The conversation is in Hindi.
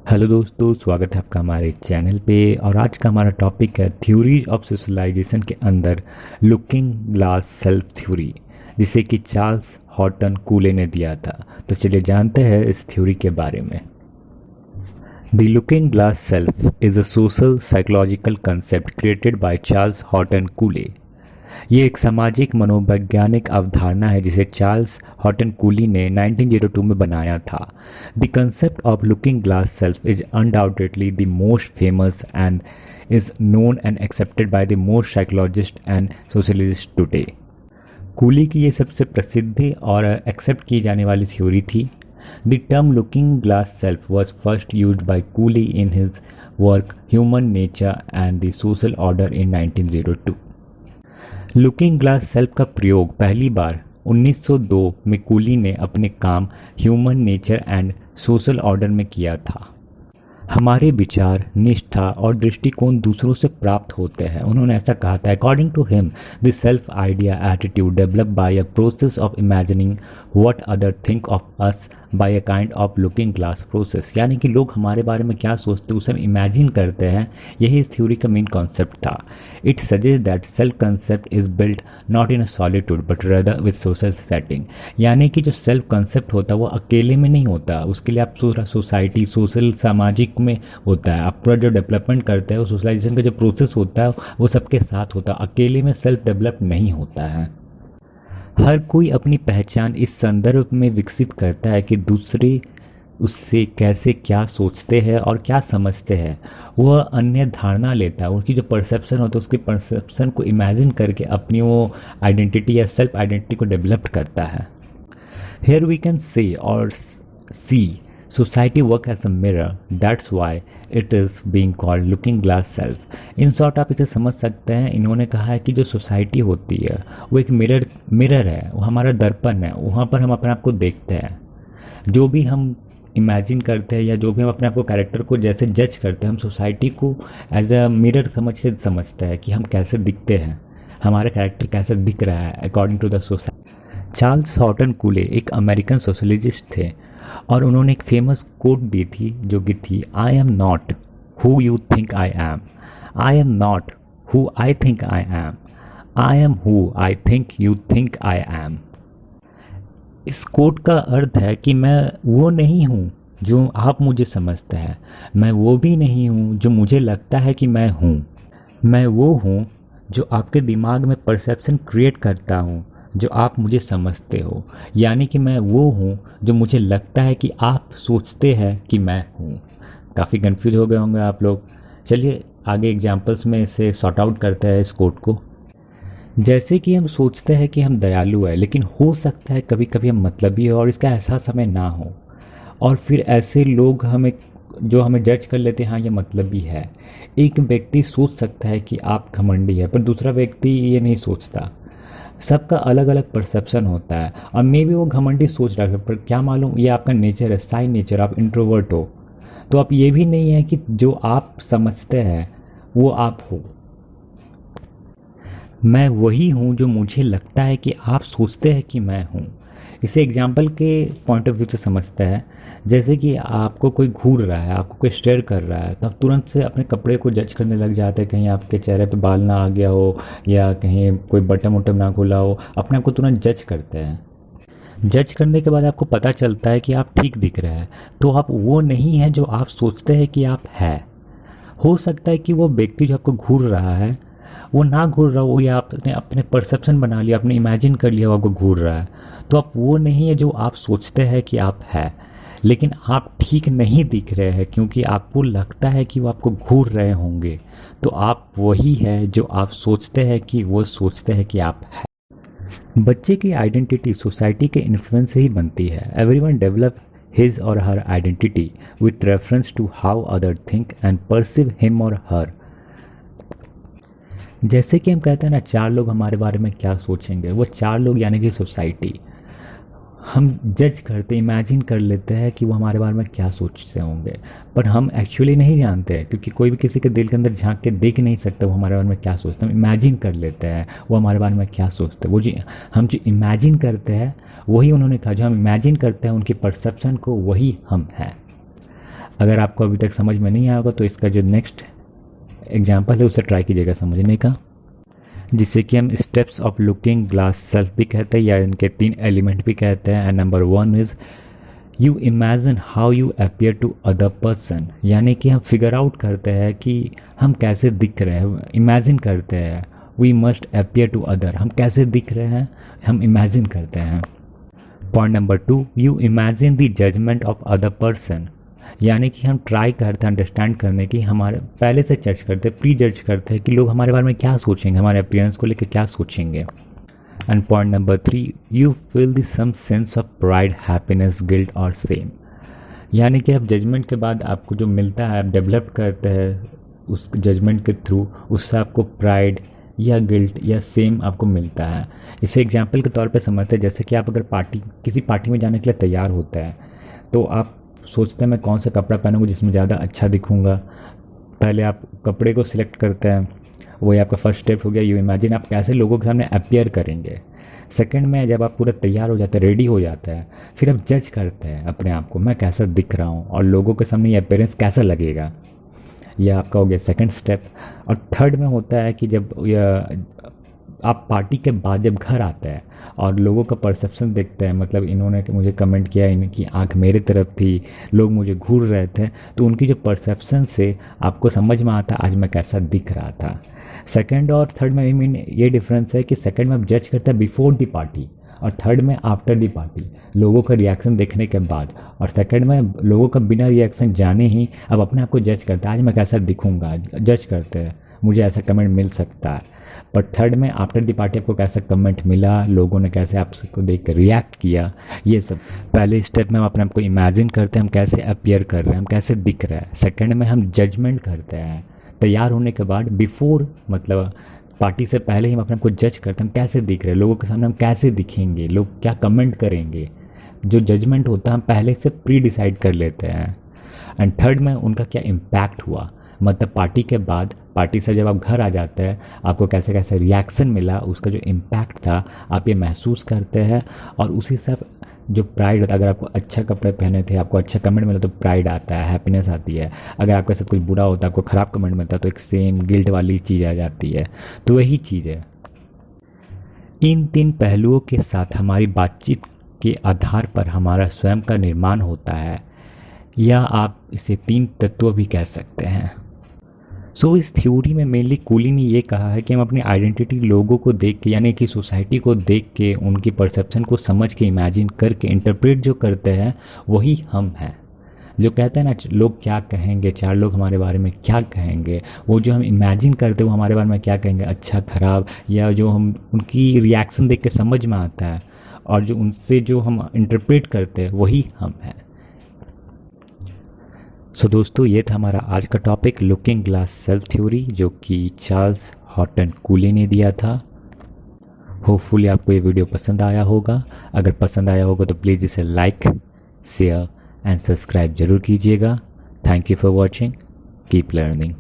हेलो दोस्तों, स्वागत है आपका हमारे चैनल पे। और आज का हमारा टॉपिक है थ्योरीज ऑफ सोशलाइजेशन के अंदर लुकिंग ग्लास सेल्फ थ्योरी, जिसे कि चार्ल्स हॉटन कूले ने दिया था। तो चलिए जानते हैं इस थ्योरी के बारे में। The looking glass self is a social psychological concept created by Charles Horton Cooley. ये एक सामाजिक मनोवैज्ञानिक अवधारणा है जिसे चार्ल्स हॉटन कूली ने 1902 में बनाया था। The concept of looking glass self is undoubtedly the most famous and is known and accepted by the most psychologist and socialist today. Coolie की ये सबसे प्रसिद्ध और एक्सेप्ट की जाने वाली थ्योरी थी। The term looking glass self was first used by coolie in his work human nature and the social order in 1902। Looking glass self का प्रयोग पहली बार 1902 में कूली ने अपने काम human nature and social order में किया था। हमारे विचार, निष्ठा और दृष्टिकोण दूसरों से प्राप्त होते हैं, उन्होंने ऐसा कहा था। According to him the self idea attitude develop by a process of imagining what other think of us by a kind of looking glass process. यानी कि लोग हमारे बारे में क्या सोचते हैं उसे हम इमेजिन करते हैं। यही इस थ्योरी का मेन कॉन्सेप्ट था। It suggest that self concept is built not in a solitude but rather with social setting. यानी कि जो सेल्फ कंसेप्ट होता है वो अकेले में नहीं होता, उसके लिए आप सोसाइटी, सोशल, सामाजिक में होता है। आप पूरा जो डेवलपमेंट करते हैं, वो सोशलाइजेशन का जो प्रोसेस होता है वो सबके साथ होता है, अकेले में सेल्फ डेवलप नहीं होता है। हर कोई अपनी पहचान इस संदर्भ में विकसित करता है कि दूसरे उससे कैसे क्या सोचते हैं और क्या समझते हैं। वह अन्य धारणा लेता है, उनकी जो परसेप्शन होता है उसकी परसेप्शन को इमेजिन करके अपनी वो आइडेंटिटी या सेल्फ आइडेंटिटी को डेवलप करता है। Here we can say or see society work as a mirror. That's why it is being called looking glass self. In short आप इसे समझ सकते हैं। इन्होंने कहा है कि जो सोसाइटी होती है वो एक मिरर है, वो हमारा दर्पण है। वहाँ पर हम अपने आप को देखते हैं। जो भी हम इमेजिन करते हैं या जो भी हम अपने आप को, कैरेक्टर को जैसे जज करते हैं, हम सोसाइटी को एज अ मिरर समझ के समझते हैं कि हम कैसे दिखते हैं, हमारा कैरेक्टर कैसे दिख रहा है according to the society. Charles Horton Cooley एक अमेरिकन सोशलिस्ट थे और उन्होंने एक फेमस कोट दी थी जो कि थी, I am not who you think I am, I am not who I think I am, I am who I think you think I am. इस कोट का अर्थ है कि मैं वो नहीं हूँ जो आप मुझे समझते हैं, मैं वो भी नहीं हूँ जो मुझे लगता है कि मैं हूँ, मैं वो हूँ जो आपके दिमाग में परसेप्शन क्रिएट करता हूँ जो आप मुझे समझते हो। यानी कि मैं वो हूँ जो मुझे लगता है कि आप सोचते हैं कि मैं हूँ। काफ़ी कंफ्यूज हो गए होंगे आप लोग। चलिए आगे एग्जांपल्स में इसे सॉर्ट आउट करते हैं इस कोट को। जैसे कि हम सोचते हैं कि हम दयालु हैं, लेकिन हो सकता है कभी कभी हम मतलबी हो और इसका एहसास हमें ना हो, और फिर ऐसे लोग हमें जज कर लेते हैं, हाँ ये मतलबी है। एक व्यक्ति सोच सकता है कि आप घमंडी है, पर दूसरा व्यक्ति ये नहीं सोचता। सबका अलग अलग परसेप्शन होता है, और मे भी वो घमंडी सोच रहा है, पर क्या मालूम ये आपका नेचर है, साइन नेचर, आप इंट्रोवर्ट हो। तो आप ये भी नहीं है कि जो आप समझते हैं वो आप हो। मैं वही हूँ जो मुझे लगता है कि आप सोचते हैं कि मैं हूँ। इसे एग्जाम्पल के पॉइंट ऑफ व्यू से समझते हैं। जैसे कि आपको कोई घूर रहा है, आपको कोई स्टेयर कर रहा है, तो आप तुरंत से अपने कपड़े को जज करने लग जाते हैं। कहीं आपके चेहरे पे बाल ना आ गया हो या कहीं कोई बटन वटन ना खुला हो, अपने आप को तुरंत जज करते हैं। जज करने के बाद आपको पता चलता है कि आप ठीक दिख रहे हैं, तो आप वो नहीं है जो आप सोचते हैं कि आप है। हो सकता है कि वो व्यक्ति जो आपको घूर रहा है वो ना घूर रहा हो, या आपने अपने परसेप्शन बना लिया, आपने इमेजिन कर लिया वो आपको घूर रहा है। तो आप वो नहीं है जो आप सोचते हैं कि आप है, लेकिन आप ठीक नहीं दिख रहे हैं क्योंकि आपको लगता है कि वो आपको घूर रहे होंगे। तो आप वही है जो आप सोचते हैं कि वो सोचते हैं कि आप है। बच्चे की आइडेंटिटी सोसाइटी के इन्फ्लुएंस से ही बनती है। एवरीवन डेवलप हिज और her identity with reference to how other think and perceive him और हर। जैसे कि हम कहते हैं ना, चार लोग हमारे बारे में क्या सोचेंगे, वो चार लोग यानी कि सोसाइटी। हम जज करते, इमेजिन कर लेते हैं कि वो हमारे बारे में क्या सोचते होंगे, पर हम एक्चुअली नहीं जानते, क्योंकि कोई भी किसी के दिल के अंदर झांक के देख नहीं सकता वो हमारे बारे में क्या सोचते हैं। हम इमेजिन कर लेते हैं वो हमारे बारे में क्या सोचते हैं। वो हम जो इमेजिन करते हैं वही उन्होंने कहा, जो हम इमेजिन करते हैं उनकी परसेप्शन को, वही हम हैं। अगर आपको अभी तक समझ में नहीं आया होगा तो इसका जो नेक्स्ट एग्जाम्पल है उसे ट्राई कीजिएगा समझने का, जिसे कि हम steps of looking glass self भी कहते हैं या इनके 3 एलिमेंट भी कहते हैं। And number 1 is you imagine how you appear to other person, यानी कि हम फिगर आउट करते हैं कि हम कैसे दिख रहे हैं, इमेजिन करते हैं। We must appear to other, हम कैसे दिख रहे हैं हम इमेजिन करते हैं। Point number 2, you imagine the judgement of other person, यानी कि हम ट्राई करते हैं अंडरस्टैंड करने की, हमारे पहले से जज करते हैं, प्री जज करते हैं कि लोग हमारे बारे में क्या सोचेंगे, हमारे अपीयरेंस को लेकर क्या सोचेंगे। And point number 3, you feel the some sense of pride, happiness, guilt और सेम, यानी कि अब जजमेंट के बाद आपको जो मिलता है आप डेवलप करते हैं उस जजमेंट के थ्रू, उससे आपको प्राइड या गिल्ट या सेम आपको मिलता है। इसे एग्जाम्पल के तौर पे समझते हैं, जैसे कि आप अगर किसी पार्टी में जाने के लिए तैयार होते हैं तो आप सोचते हैं मैं कौन सा कपड़ा पहनूंगा जिसमें ज़्यादा अच्छा दिखूंगा। पहले आप कपड़े को सिलेक्ट करते हैं, वही आपका फर्स्ट स्टेप हो गया। यू इमेजिन आप कैसे लोगों के सामने अपीयर करेंगे। सेकंड में जब आप पूरा तैयार हो जाते हैं, रेडी हो जाते हैं, फिर आप जज करते हैं अपने आप को, मैं कैसा दिख रहा हूँ और लोगों के सामने ये अपीयरेंस कैसा लगेगा। यह आपका हो गया सेकंड स्टेप। और थर्ड में होता है कि जब आप पार्टी के बाद जब घर आते हैं और लोगों का परसेप्शन देखते हैं, मतलब इन्होंने मुझे कमेंट किया, इनकी आंख मेरे तरफ थी, लोग मुझे घूर रहे थे, तो उनकी जो परसेप्शन से आपको समझ में आता आज मैं कैसा दिख रहा था। सेकंड और थर्ड में मीन ये डिफरेंस है कि सेकंड में आप जज करते हैं बिफोर द पार्टी और थर्ड में आफ्टर द पार्टी, लोगों का रिएक्शन देखने के बाद। और सेकंड में लोगों का बिना रिएक्शन जाने ही अब अपने आप को जज करते हैं, आज मैं कैसा दिखूंगा, जज करते हैं मुझे ऐसा कमेंट मिल सकता है। पर थर्ड में आफ्टर द पार्टी आपको कैसा कमेंट मिला, लोगों ने कैसे आपको देख कर रिएक्ट किया, ये सब। पहले स्टेप में हम अपने आप को इमेजिन करते हैं हम कैसे अपीयर कर रहे हैं, हम कैसे दिख रहे हैं। सेकंड में हम जजमेंट करते हैं तैयार होने के बाद, बिफोर मतलब पार्टी से पहले ही हम अपने आप को जज करते हैं हम कैसे दिख रहे हैं, लोगों के सामने हम कैसे दिखेंगे, लोग क्या कमेंट करेंगे। जो जजमेंट होता है हम पहले से प्री डिसाइड कर लेते हैं। एंड थर्ड में उनका क्या इम्पैक्ट हुआ, मतलब पार्टी के बाद, पार्टी से जब आप घर आ जाते हैं आपको कैसे कैसे रिएक्शन मिला, उसका जो इम्पैक्ट था आप ये महसूस करते हैं। और उसी से जो प्राइड होता है, अगर आपको अच्छा कपड़े पहने थे आपको अच्छा कमेंट मिला तो प्राइड आता है, हैप्पीनेस आती है। अगर आपके साथ कुछ बुरा होता है आपको ख़राब कमेंट मिलता है तो एक सेम गिल्ट वाली चीज़ आ जाती है। तो वही चीज़ है। इन 3 पहलुओं के साथ हमारी बातचीत के आधार पर हमारा स्वयं का निर्माण होता है, या आप इसे 3 तत्व भी कह सकते हैं। सो इस थ्योरी में मेनली कूली ने ये कहा है कि हम अपनी आइडेंटिटी लोगों को देख के, यानी कि सोसाइटी को देख के, उनकी परसेप्शन को समझ के, इमेजिन करके, इंटरप्रेट जो करते हैं वही हम हैं। जो कहते हैं ना लोग क्या कहेंगे, 4 लोग हमारे बारे में क्या कहेंगे, वो जो हम इमेजिन करते हैं वो हमारे बारे में क्या कहेंगे, अच्छा खराब, या जो हम उनकी रिएक्शन देख के समझ में आता है और जो उनसे जो हम इंटरप्रेट करते हैं वही हम हैं। सो दोस्तों ये था हमारा आज का topic looking glass self theory, जो कि चार्ल्स हॉटन कूले ने दिया था। होपफुली आपको ये वीडियो पसंद आया होगा। अगर पसंद आया होगा तो प्लीज़ इसे लाइक, शेयर एंड सब्सक्राइब जरूर कीजिएगा। Thank you for watching, keep learning.